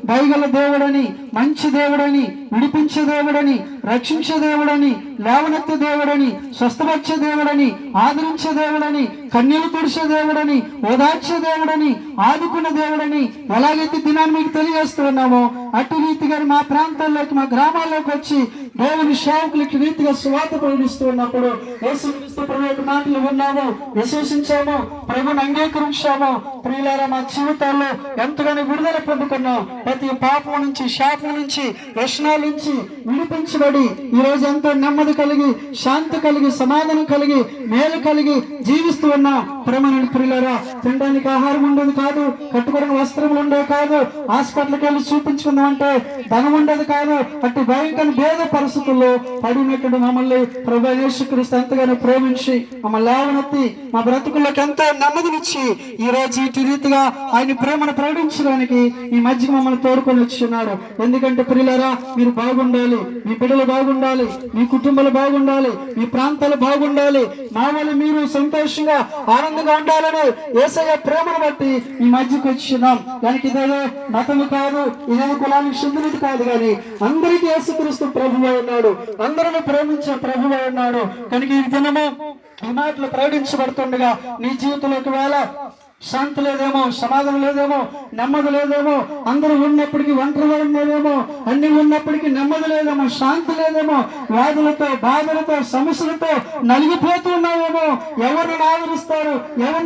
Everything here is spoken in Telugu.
దయగల దేవుడని, మంచి దేవుడని, విడిపించే దేవుడని, రక్షించే దేవుడని, లేవనెత్తే దేవుడని, స్వస్థపరిచే దేవుడని, ఆదరించే దేవుడని, కన్నీళ్లు తుడిచే దేవుడని, ఓదార్చే దేవుడని, ఆదుకున్న దేవుడని ఎలాగైతే దినాన్ని మీకు తెలియజేస్తూ ఉన్నామో అటు రీతిగా మా ప్రాంతాల్లోకి, మా గ్రామాల్లోకి వచ్చి దేవుని సేవకులకి రీతిగా సువార్త ప్రకటిస్తూ ఉన్నప్పుడు యేసుక్రీస్తు ప్రభు యొక్క మాటలు విన్నాము, విశ్వసించాము, ప్రభుని అంగీకరించాము. ప్రియులారా, మా జీవితాల్లో ఎంతగానో విడుదల పొందుకున్నాం. ప్రతి పాపం నుంచి, శాపం నుంచి, వ్యసనాల నుంచి విడిపించబడి ఈ రోజు ఎంతో నెమ్మది కలిగి, శాంతి కలిగి, సమాధానం కలిగి, మేలు కలిగి జీవిస్తూ ఉన్నాం. ప్రేమని ప్రియులారా, తినడానికి ఆహారం ఉండేది కాదు, కట్టుకోవడానికి వస్త్రములు ఉండేవి కాదు, హాస్పిటల్కి వెళ్ళి చూపించుకుందామంటే ధనం ఉండేది కాదు. అట్టి భయంకర భేద పరిస్థితుల్లో పడినట్టు మమ్మల్ని ప్రభు యేసుక్రీస్తు ఎంతగానో ప్రేమించి మమ్మల్ని లేవనెత్తి మా బ్రతుకుల్లోకి ఎంతో నెమ్మదినిచ్చి ఈ రోజు ఇటు రీతిగా ఆయన ప్రేమను ప్రకటించడానికి ఈ మధ్య మమ్మల్ని తోడుకొని వచ్చిన్నారు. ఎందుకంటే ప్రియులారా, మీరు బాగుండాలి, మీ బిడ్డలు బాగుండాలి, మీ కుటుంబాలు బాగుండాలి, మీ ప్రాంతాలు బాగుండాలి, మా వల్ల మీరు సంతోషంగా ఆనందంగా ఉండాలని యేసయ్య ప్రేమను బట్టి ఈ మధ్యకి వచ్చినాం. దానికి ఇదేదో మతము కాదు, ఇదేదో కులానికి చెందినది కాదు, కానీ అందరికీ యేసుక్రీస్తు ప్రభువే ఉన్నాడు, అందరిని ప్రేమించే ప్రభువే ఉన్నాడు. కనుక ఈ దినము ఈ మాటలు ప్రకటించబడుతుండగా నీ జీవితంలో ఒకవేళ శాంతి లేదేమో, సమాధానం లేదేమో, నెమ్మది లేదేమో, అందరూ ఉన్నప్పటికీ ఒంటరిగా ఉన్నదేమో, అన్ని ఉన్నప్పటికీ నెమ్మది లేదేమో, శాంతి లేదేమో, వ్యాధులతో, బాధలతో, సమస్యలతో నలిగిపోతూ ఉన్నావేమో, ఎవరిని ఆదరిస్తారు, ఎవరు